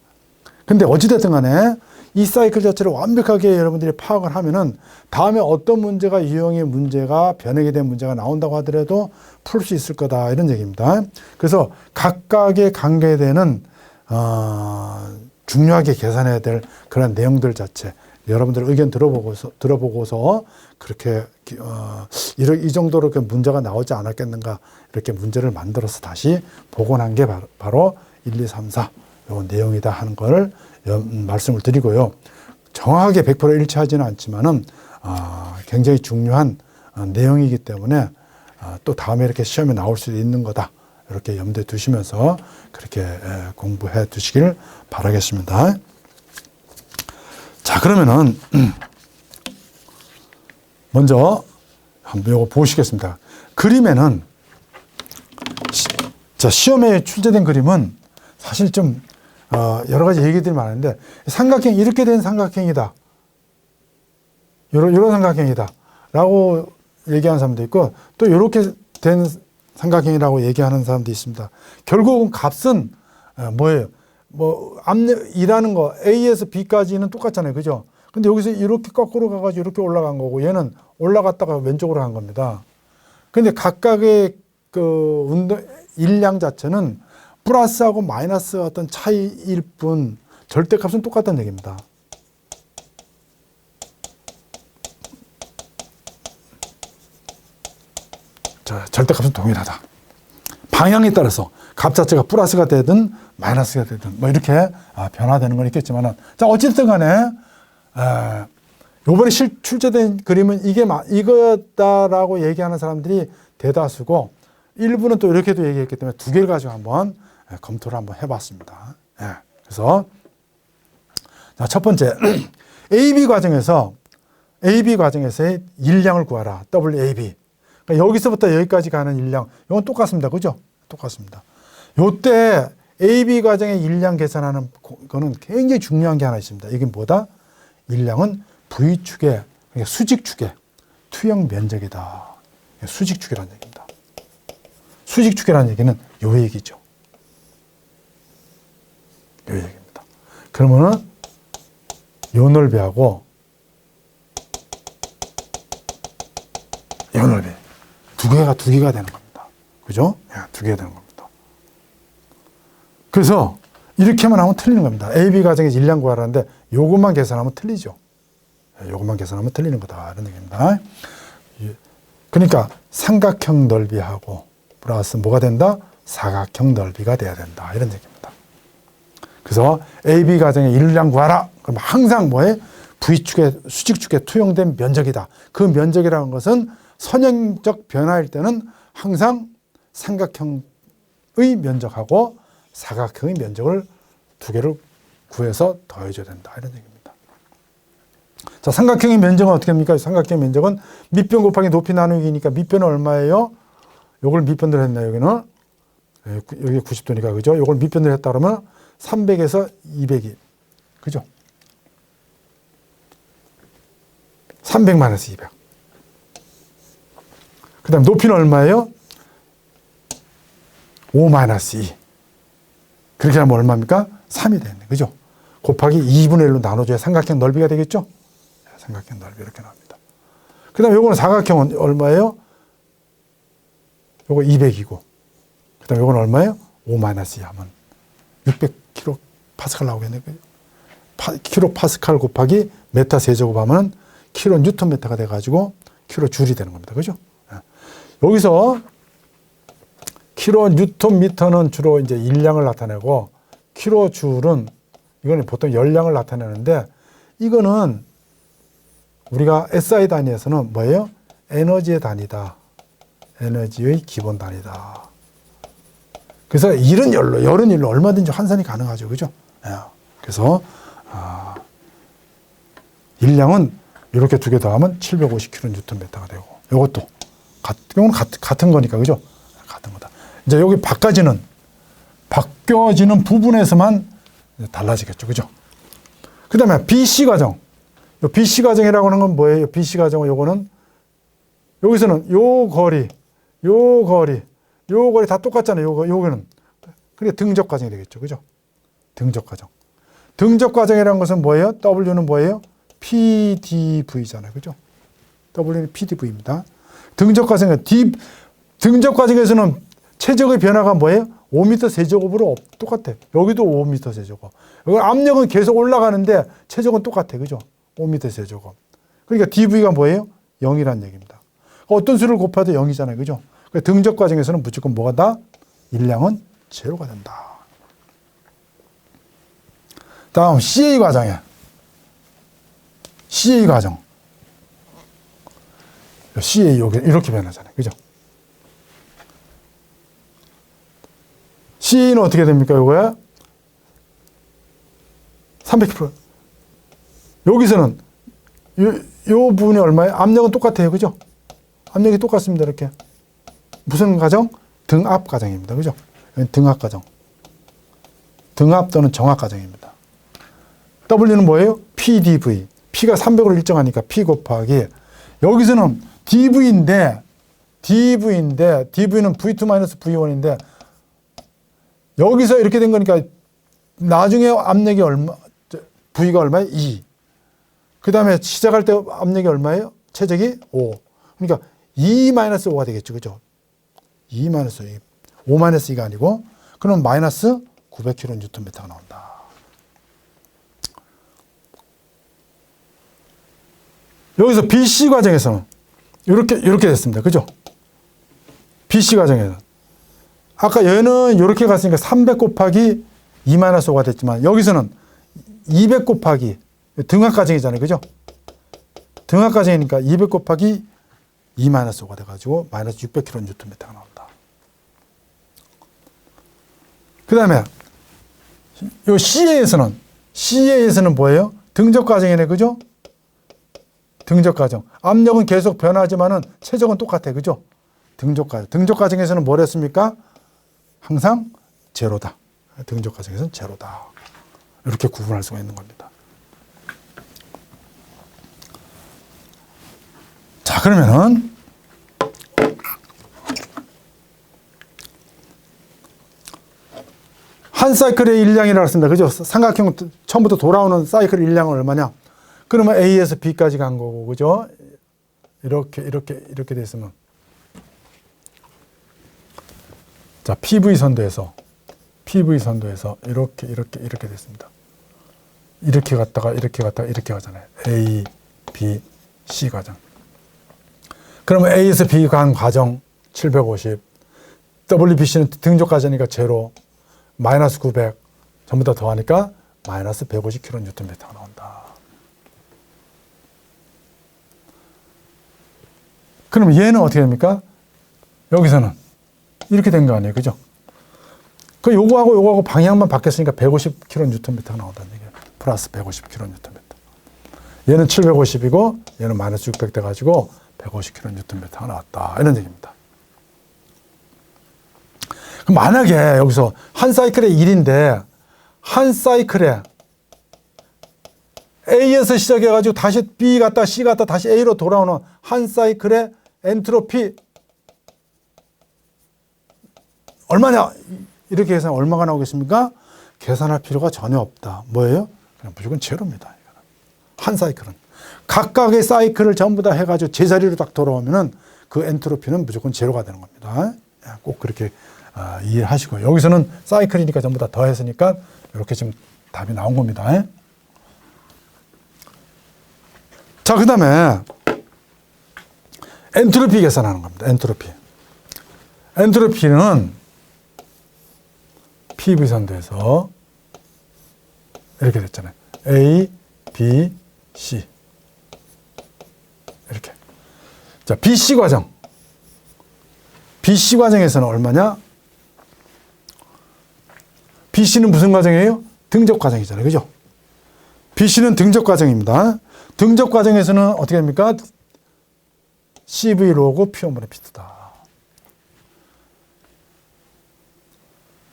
근데 어찌됐든 간에 이 사이클 자체를 완벽하게 여러분들이 파악을 하면은 다음에 어떤 문제가 유형의 문제가 변하게 된 문제가 나온다고 하더라도 풀 수 있을 거다, 이런 얘기입니다. 그래서 각각의 관계에 되는 중요하게 계산해야 될 그런 내용들 자체, 여러분들 의견 들어보고서 그렇게 이 정도로 문제가 나오지 않았겠는가, 이렇게 문제를 만들어서 다시 복원한 게 바로 1, 2, 3, 4 요 내용이다 하는 걸 말씀을 드리고요. 정확하게 100% 일치하지는 않지만은 굉장히 중요한 내용이기 때문에 또 다음에 이렇게 시험에 나올 수 있는 거다, 이렇게 염두에 두시면서 그렇게 공부해 두시길 바라겠습니다. 자, 그러면은 먼저 한번 이거 보시겠습니다. 그림에는 시험에 출제된 그림은 사실 좀 여러 가지 얘기들이 많은데, 삼각형, 이렇게 된 삼각형이다, 이런 삼각형이다 라고 얘기하는 사람도 있고, 또 이렇게 된 삼각형이라고 얘기하는 사람도 있습니다. 결국은 값은 뭐예요? 뭐 압력이라는 거 A에서 B까지는 똑같잖아요. 그죠? 근데 여기서 이렇게 거꾸로 가가지고 이렇게 올라간 거고, 얘는 올라갔다가 왼쪽으로 간 겁니다. 근데 각각의 그 운동 일량 자체는 플러스하고 마이너스 어떤 차이일 뿐 절대값은 똑같다는 얘기입니다. 자, 절대값은 동일하다. 방향에 따라서 값 자체가 플러스가 되든 마이너스가 되든 뭐 이렇게 변화되는 건 있겠지만은, 자, 어쨌든 간에 요번에 출제된 그림은 이거다라고 얘기하는 사람들이 대다수고, 일부는 또 이렇게도 얘기했기 때문에 2개를 가지고 한번 검토를 한번 해봤습니다. 그래서 자, 첫 번째 AB 과정에서의 일량을 구하라. WAB. 그러니까 여기서부터 여기까지 가는 일량, 이건 똑같습니다. 그죠? 똑같습니다. 요때 AB 과정의 일량 계산하는 거는 굉장히 중요한 게 하나 있습니다. 이게 뭐다? 일량은 V축의, 그러니까 수직축의 투영 면적이다. 수직축이라는 얘기입니다. 수직축이라는 얘기는 요 얘기죠. 요 얘기입니다. 그러면은 요 넓이하고 요 넓이 두 개가 되는 겁니다. 그죠? 두 개가 되는 겁니다. 그래서 이렇게만 하면 틀리는 겁니다. AB 가정에서 일량 구하라는데 요것만 계산하면 틀리죠. 요것만 계산하면 틀리는 거다. 이런 얘기입니다. 그러니까 삼각형 넓이하고 플러스 뭐가 된다? 사각형 넓이가 돼야 된다. 이런 얘기입니다. 그래서 AB 가정의 일량 구하라. 그럼 항상 뭐에? V축에 수직축에 투영된 면적이다. 그 면적이라는 것은 선형적 변화일 때는 항상 삼각형의 면적하고 사각형의 면적을 두 개를 구해서 더해줘야 된다. 이런 얘기입니다. 자, 삼각형의 면적은 어떻게 됩니까? 삼각형의 면적은 밑변 곱하기 높이 나누기니까 밑변은 얼마예요? 요걸 밑변으로 했나요? 여기는 여기 90도니까 그죠? 요걸 밑변으로 했다 그러면 300에서 200이 그죠? 300 마이너스 200. 그 다음 높이는 얼마예요? 5 마이너스 2. 그렇게 하면 얼마입니까? 3이 되겠네. 그죠? 곱하기 2분의 1로 나눠줘야 삼각형 넓이가 되겠죠? 삼각형 넓이 이렇게 나옵니다. 그 다음에 요거는 사각형은 얼마예요? 요거 200이고. 그 다음에 요거는 얼마예요? 5 마이너스 2 하면 600kPa 나오겠네. kPa 곱하기 메타 세제곱 하면 kNm가 돼가지고 kJ이 되는 겁니다. 그죠? 여기서 kNm는 주로 이제 일량을 나타내고 kJ는 이거는 보통 열량을 나타내는데 이거는 우리가 SI 단위에서는 뭐예요? 에너지의 단위다. 에너지의 기본 단위다. 그래서 일은 열은 얼마든지 환산이 가능하죠. 그죠? 그래서 일량은 이렇게 두 개 더하면 750kNm가 되고 이것도 같은 거니까 그죠? 같은 거다. 이제 여기 바뀌어지는 부분에서만 달라지겠죠. 그죠? 그 다음에 BC 과정. BC 과정이라고 하는 건 뭐예요? BC 과정은 요거는 여기서는 요 거리 다 똑같잖아요. 요거는. 그게 등적 과정이 되겠죠. 그죠? 등적 과정. 등적 과정이라는 것은 뭐예요? W는 뭐예요? PdV잖아요. 그죠? W는 PdV입니다. 등적 과정에서는 최적의 변화가 뭐예요? 5m 세제곱으로 똑같아. 여기도 5m 세제곱. 여기 압력은 계속 올라가는데 최적은 똑같아. 그죠? 5m 세제곱. 그러니까 dV가 뭐예요? 0이라는 얘기입니다. 어떤 수를 곱해도 0이잖아요. 그죠? 그러니까 등적 과정에서는 무조건 뭐가 다? 일량은 제로가 된다. 다음 CA 과정에 CA 과정. CA 이렇게 변하잖아요. 그죠? CA는 어떻게 됩니까? 이거야? 300kg. 여기서는 요 부분이 얼마예요? 압력은 똑같아요. 그죠? 압력이 똑같습니다. 이렇게. 무슨 과정? 등압 과정입니다. 그죠? 등압 과정. 등압 또는 정압 과정입니다. W는 뭐예요? PdV. P가 300으로 일정하니까 P 곱하기. 여기서는 DV는 V2-V1인데 여기서 이렇게 된 거니까 나중에 압력이 V가 얼마예요? 2. 그 다음에 시작할 때 압력이 얼마예요? 최적이 5. 그러니까 2-5가 되겠죠. 그죠? 2-2. 5-2가 아니고 그럼 마이너스 900kNm가 나온다. 여기서 BC 과정에서는 이렇게 됐습니다. 그죠? BC 과정에는 아까 얘는 이렇게 갔으니까 300 곱하기 2-5가 됐지만 여기서는 200 곱하기 등압 과정이잖아요. 그죠? 등압 과정이니까 200 곱하기 2-5가 돼가지고 마이너스 600kNm가 나온다. 그 다음에 요 CA에서는 뭐예요? 등적 과정이네. 그죠? 등적 과정. 압력은 계속 변하지만은 최적은 똑같아. 그죠? 등적 과정. 등적 과정에서는 뭘 했습니까? 항상 제로다. 등적 과정에서는 제로다. 이렇게 구분할 수가 있는 겁니다. 자, 그러면은 한 사이클의 일량이라고 했습니다. 그죠? 삼각형 처음부터 돌아오는 사이클 일량은 얼마냐? 그러면 A에서 B까지 간 거고, 그죠? 이렇게 됐으면. 자, PV선도에서 이렇게 됐습니다. 이렇게 갔다가 이렇게 가잖아요. A, B, C 과정. 그러면 A에서 B 간 과정 750, WBC는 등적 과정이니까 제로, 마이너스 900, 전부 다 더하니까 마이너스 150kNm가 나온다. 그럼 얘는 어떻게 됩니까? 여기서는 이렇게 된 거 아니에요, 그죠? 그 요거하고 방향만 바뀌었으니까 150kNm가 나온다는 얘기예요. 플러스 150kNm. 얘는 750이고 얘는 마이너스 600 돼가지고 150kNm가 나왔다. 이런 얘기입니다. 그럼 만약에 여기서 한 사이클에 1인데 한 사이클에 A에서 시작해가지고 다시 B 갔다 C 갔다 다시 A로 돌아오는 한 사이클의 엔트로피 얼마냐? 이렇게 계산하면 얼마가 나오겠습니까? 계산할 필요가 전혀 없다. 뭐예요? 그냥 무조건 제로입니다. 한 사이클은. 각각의 사이클을 전부 다 해가지고 제자리로 딱 돌아오면은 그 엔트로피는 무조건 제로가 되는 겁니다. 꼭 그렇게 이해하시고요. 여기서는 사이클이니까 전부 다 더했으니까 이렇게 지금 답이 나온 겁니다. 자, 그 다음에 엔트로피 계산하는 겁니다. 엔트로피는 PV선도에서 이렇게 됐잖아요. A, B, C. 이렇게. 자, BC 과정. BC 과정에서는 얼마냐? BC는 무슨 과정이에요? 등적 과정이잖아요. 그죠? BC는 등적 과정입니다. 등적 과정에서는 어떻게 됩니까? CV 로그 P1분의 P2다.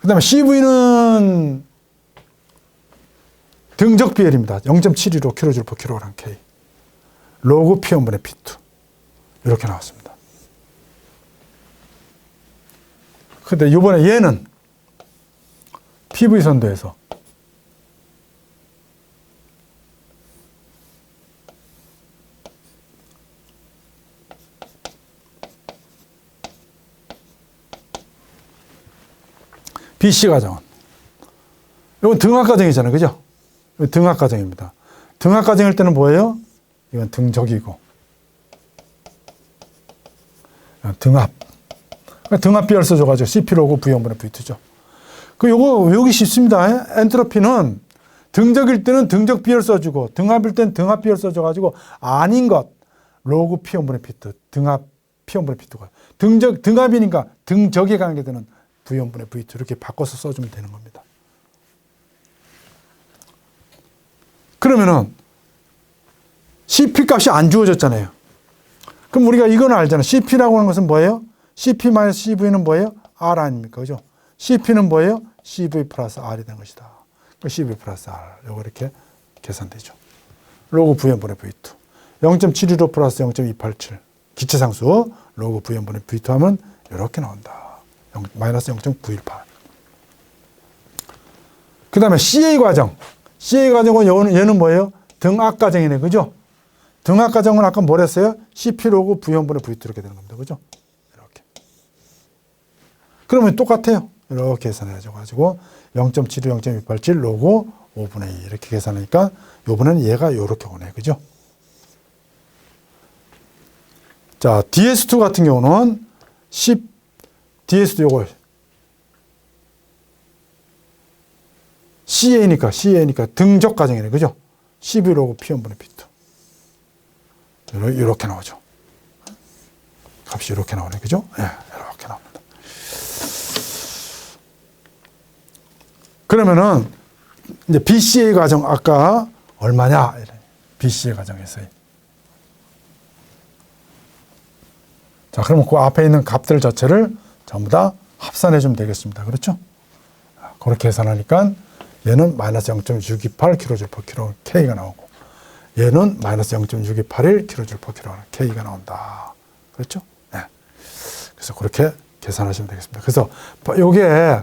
그 다음에 CV는 등적 비율입니다. 0.715 kJ/kg K. 로그 P1분의 P2. 이렇게 나왔습니다. 근데 이번에 얘는 PV선도에서 BC 과정은 이건 등압 과정이잖아요. 그죠? 등압 과정입니다. 등압 과정일 때는 뭐예요? 이건 등적이고 등압. 등압 비율 써줘가지고 CP로고 V1분의 V2죠. 여기 쉽습니다. 엔트로피는 등적일 때는 등적 비율 써주고 등압일 때는 등압 비율 써줘가지고 아닌 것 로그 P1분의 P2 등압 P1분의 P2가 등압이니까 등적에 관계되는 V1분의 V2 이렇게 바꿔서 써주면 되는 겁니다. 그러면은 CP 값이 안 주어졌잖아요. 그럼 우리가 이건 알잖아요. CP라고 하는 것은 뭐예요? CP-CV는 뭐예요? R 아닙니까? 그죠? CP는 뭐예요? CV 플러스 R이 되는 것이다. CV 플러스 R. 요거 이렇게 계산되죠. 로그 Vn분의 V2. 0.715 플러스 0.287. 기체상수. 로그 Vn분의 V2 하면 이렇게 나온다. 마이너스 0.918. 그 다음에 CA 과정. CA 과정은 얘는 뭐예요? 등압 과정이네. 그죠? 등압 과정은 아까 뭘 했어요? CP 로그 Vn분의 V2 이렇게 되는 겁니다. 그죠? 이렇게. 그러면 똑같아요. 이렇게 계산해가지고 0.75, 0.287 로그 5분의 2 이렇게 계산하니까 요번에는 얘가 이렇게 오네. 그죠? 자, DS2 같은 경우는 DS2 요거 CA니까 등적 과정이네. 그죠? CV 로그 P1분의 P2. 이렇게 나오죠. 값이 이렇게 나오네. 그죠? 예, 이렇게 나옵니다. 그러면은 이제 BCA 과정 아까 얼마냐? BCA 과정에서. 자, 그러면 그 앞에 있는 값들 자체를 전부 다 합산해 주면 되겠습니다. 그렇죠? 그렇게 계산하니까 얘는 마이너스 0.628 kJ/kg K가 나오고 얘는 마이너스 0.6281 kJ/kg K가 나온다. 그렇죠? 네. 그래서 그렇게 계산하시면 되겠습니다. 그래서 요게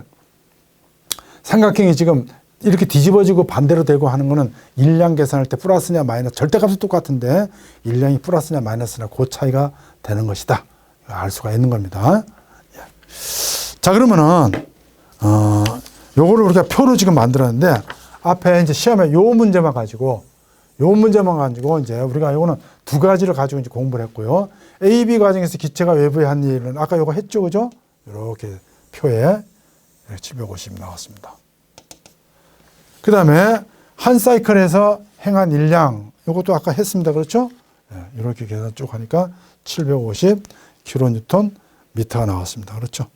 삼각형이 지금 이렇게 뒤집어지고 반대로 되고 하는 거는 일량 계산할 때 플러스냐 마이너스, 절대값은 똑같은데 일량이 플러스냐 마이너스냐 그 차이가 되는 것이다. 알 수가 있는 겁니다. 자, 그러면은 요거를 우리가 표로 지금 만들었는데 앞에 이제 시험에 요 문제만 가지고 이제 우리가 요거는 두 가지를 가지고 이제 공부를 했고요. A, B 과정에서 기체가 외부에 한 일은 아까 요거 했죠, 그죠? 이렇게 표에 750 나왔습니다. 그 다음에 한 사이클에서 행한 일량, 요것도 아까 했습니다. 그렇죠? 이렇게 계산 쭉 하니까 750 킬로니ュ턴 미터가 나왔습니다. 그렇죠?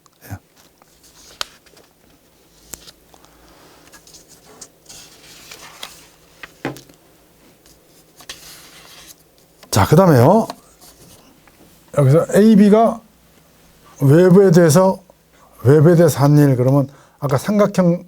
자, 그 다음에요. 여기서 A, B가 외부에 대해서 한 일, 그러면 아까 삼각형,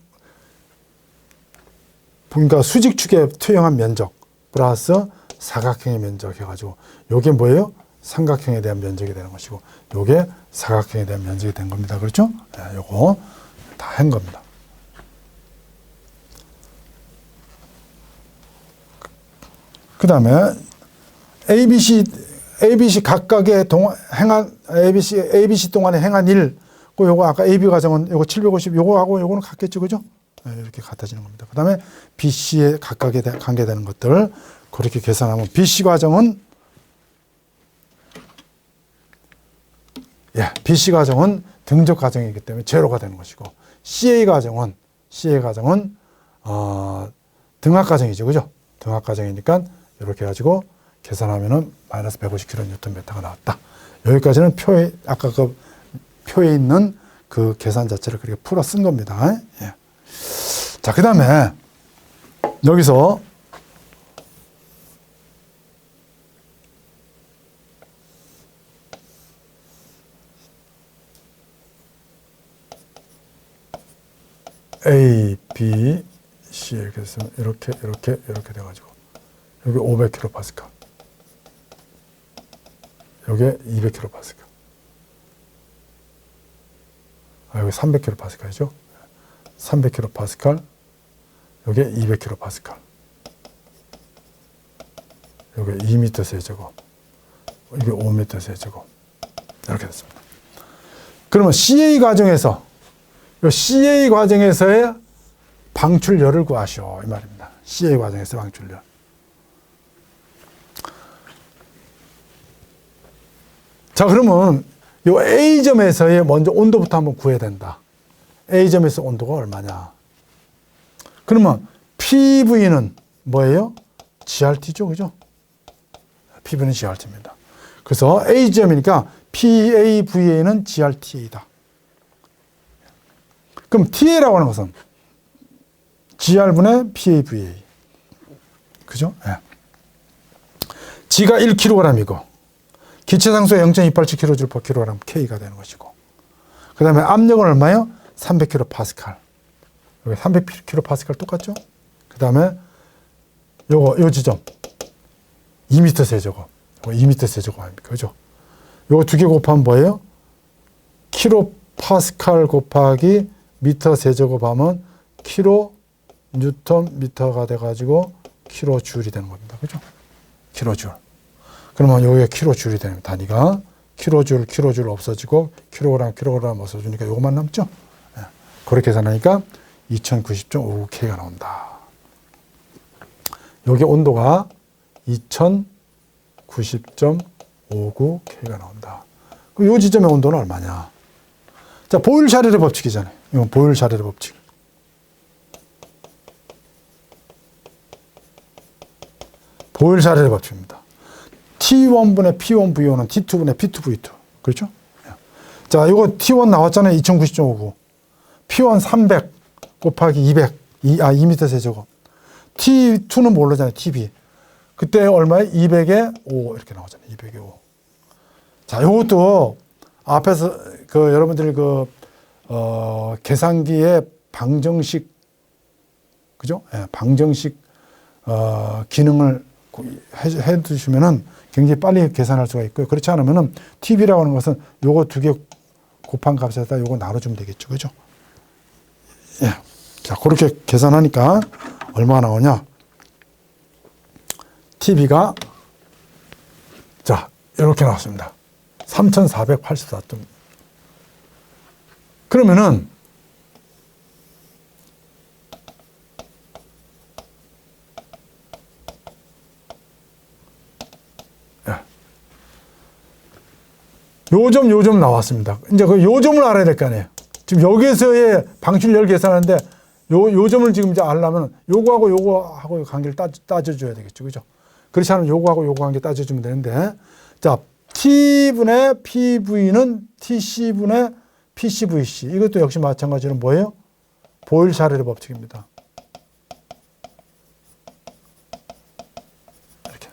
그러니까 수직축에 투영한 면적 플러스 사각형의 면적 해가지고 요게 뭐예요? 삼각형에 대한 면적이 되는 것이고 요게 사각형에 대한 면적이 된 겁니다. 그렇죠? 요거 다 한 겁니다. 그 다음에 ABC 각각의 ABC 동안에 행한 일, 요거 아까 AB 과정은 요거 750, 요거하고 요거는 같겠죠, 그죠? 이렇게 같아지는 겁니다. 그 다음에 BC에 각각에 관계되는 것들, 그렇게 계산하면 BC 과정은, BC 과정은 등적 과정이기 때문에 제로가 되는 것이고, CA 과정은 등합 과정이죠, 그죠? 등합 과정이니까 이렇게 해가지고 계산하면은 마이너스 150kNm 나왔다. 여기까지는 표에, 아까 그 표에 있는 그 계산 자체를 그렇게 풀어 쓴 겁니다. 자, 그 다음에 여기서 A, B, C 이렇게 해서 이렇게 돼가지고 여기 500kPa, 여기 200kPa, 여기 300kPa죠. 300kPa, 여기 200kPa, 여기 2m 세제곱, 여기 5m 세제곱, 이렇게 됐습니다. 그러면 CA 과정에서의 방출열을 구하시오, 이 말입니다. CA 과정에서 방출열. 자, 그러면 요 A점에서의 먼저 온도부터 한번 구해야 된다. A점에서 온도가 얼마냐. 그러면 PV는 뭐예요? GRT죠, 그죠? PV는 GRT입니다. 그래서 A점이니까 PAVA는 GRTA다. 그럼 TA라고 하는 것은 GR분의 PAVA. 그죠? G가 1kg이고, 기체상수가 0.287kJ/kg K가 되는 것이고, 그 다음에 압력은 얼마예요? 300kPa. 여기 300kPa 똑같죠? 그 다음에 요 지점 2m 세제곱. 2m 세제곱 아닙니까? 그죠? 요거 두 개 곱하면 뭐예요? kPa 곱하기 미터 세제곱 하면 kNm가 돼가지고 kJ이 되는 겁니다. 그죠? kJ. 그러면 여기가 kJ이 되는 단위가 kJ 없어지고 kg 없어지니까 요것만 남죠? 그렇게 계산하니까 2090.59K가 나온다. 여기 온도가 2090.59K가 나온다. 그럼 이 지점의 온도는 얼마냐? 자, 보일-샤를의 법칙이잖아요. 이건 보일-샤를의 법칙. 보일-샤를의 법칙입니다. T1분의 P1V1은 T2분의 P2V2. 그렇죠? 자, 이거 T1 나왔잖아요. 2090.59. P1 300 곱하기 200. 2m 세제곱. T2는 모르잖아요. TB. 그때 얼마에? 200에 5. 이렇게 나오잖아요. 200에 5. 자, 요것도 앞에서 여러분들이 계산기의 방정식, 그죠? 방정식, 기능을 해 두시면은 굉장히 빨리 계산할 수가 있고요. 그렇지 않으면은 TB라고 하는 것은 요거 두 개 곱한 값에다 요거 나눠주면 되겠죠. 그죠? 자, 그렇게 계산하니까 얼마가 나오냐? TB가 자, 이렇게 나왔습니다. 3,484점. 그러면은 요점 나왔습니다. 이제 그 요점을 알아야 될 거 아니에요. 지금 여기서의 방출열 계산하는데 요점을 지금 이제 알려면 요거하고 관계를 따져줘야 되겠죠. 그죠? 그렇지 않으면 요거하고 관계 따져주면 되는데, 자, T분의 PV는 TC분의 PCVC. 이것도 역시 마찬가지로 뭐예요? 보일-샤를의 법칙입니다. 이렇게.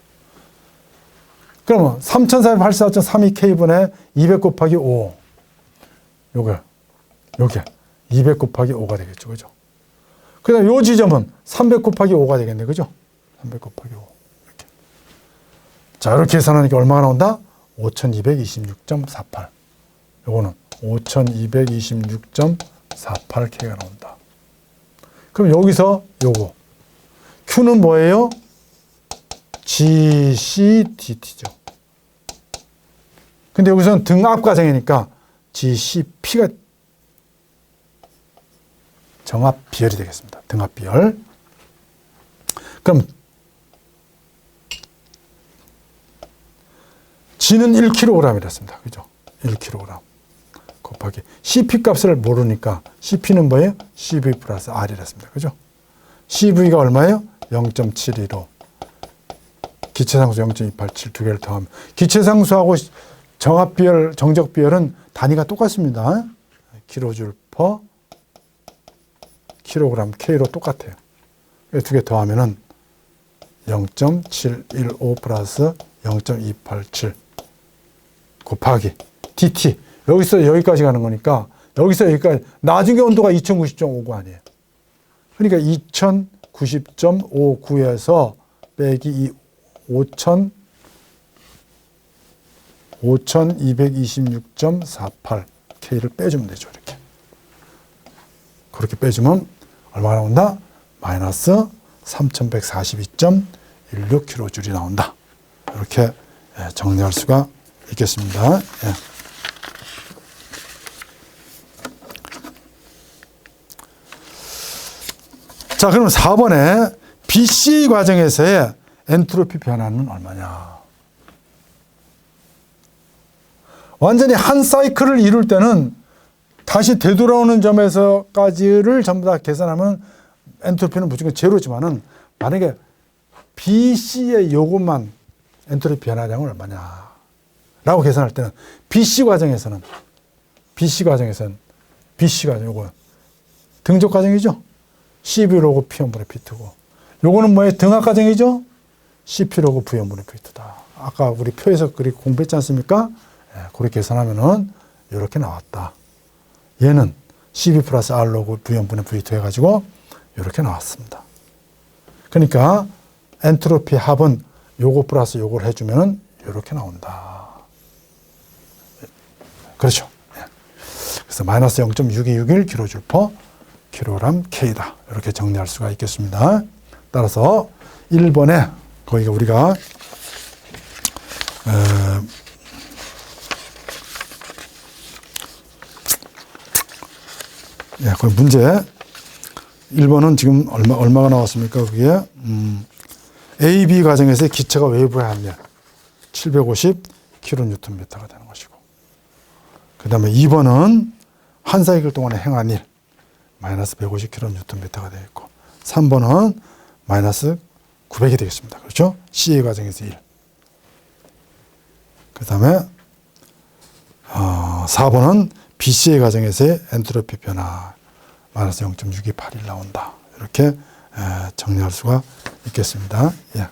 그러면 3484.32K분의 200 곱하기 5. 요게 200 곱하기 5가 되겠죠. 그죠? 그 다음에 요 지점은 300 곱하기 5가 되겠네. 그죠? 300 곱하기 5. 이렇게. 자, 이렇게 계산하니까 얼마가 나온다? 5226.48. 요거는 5226.48K가 나온다. 그럼 여기서 요거. Q는 뭐예요? GCDT죠. 근데 여기서는 등압 과정이니까 GCP가 정압 비열이 되겠습니다. 등압 비열. 그럼 G는 1kg이랬습니다. 그죠? 1kg 곱하기 CP 값을 모르니까 CP는 뭐예요? CV 플러스 R이랬습니다. 그죠? CV가 얼마예요? 0.715. 기체상수 0.287 두 개를 더하면 기체상수하고 정압 비열, 정적 비열은 단위가 똑같습니다. 킬로줄 퍼 킬로그램 K로 똑같아요. 두 개 더하면은 0.715 플러스 0.287 곱하기 DT. 여기서 여기까지 가는 거니까 여기서 여기까지 나중에 온도가 2090.59 아니에요. 그러니까 2090.59에서 빼기 이 5226.48K를 빼주면 되죠. 이렇게. 그렇게 빼주면 얼마가 나온다? 마이너스 3142.16kJ이 나온다. 이렇게 정리할 수가 있겠습니다. 자, 그럼 4번에 BC 과정에서의 엔트로피 변화는 얼마냐? 완전히 한 사이클을 이룰 때는 다시 되돌아오는 점에서까지를 전부 다 계산하면 엔트로피는 무조건 제로지만은 만약에 BC의 요것만 엔트로피 변화량은 얼마냐? 라고 계산할 때는 BC 과정에서는 요거 등적 과정이죠? CV로고 P분의 P2고 요거는 뭐예요? 등압 과정이죠? CP로고 V분의 P2다. 아까 우리 표에서 그렇게 공부했지 않습니까? 그렇게 계산하면은 이렇게 나왔다. 얘는 CB 플러스 R로고 V분의 V2 해가지고 이렇게 나왔습니다. 그러니까 엔트로피 합은 요거 플러스 요걸 해주면은 이렇게 나온다. 그렇죠. 그래서 마이너스 0.6261 kJ/kg K다. 이렇게 정리할 수가 있겠습니다. 따라서 1번에 거기가 우리가 그 문제 1번은 지금 얼마가 나왔습니까? 그게 AB 과정에서의 기체가 외부에 함량 750kNm가 되는 것이고, 그 다음에 2번은 한 사이클 동안에 행한 일 마이너스 150kNm가 되겠고, 3번은 마이너스 900이 되겠습니다. 그렇죠? CA 과정에서 1. 그 다음에 4번은 BCA 과정에서의 엔트로피 변화 마이너스 0.6281 나온다. 이렇게 정리할 수가 있겠습니다. 예.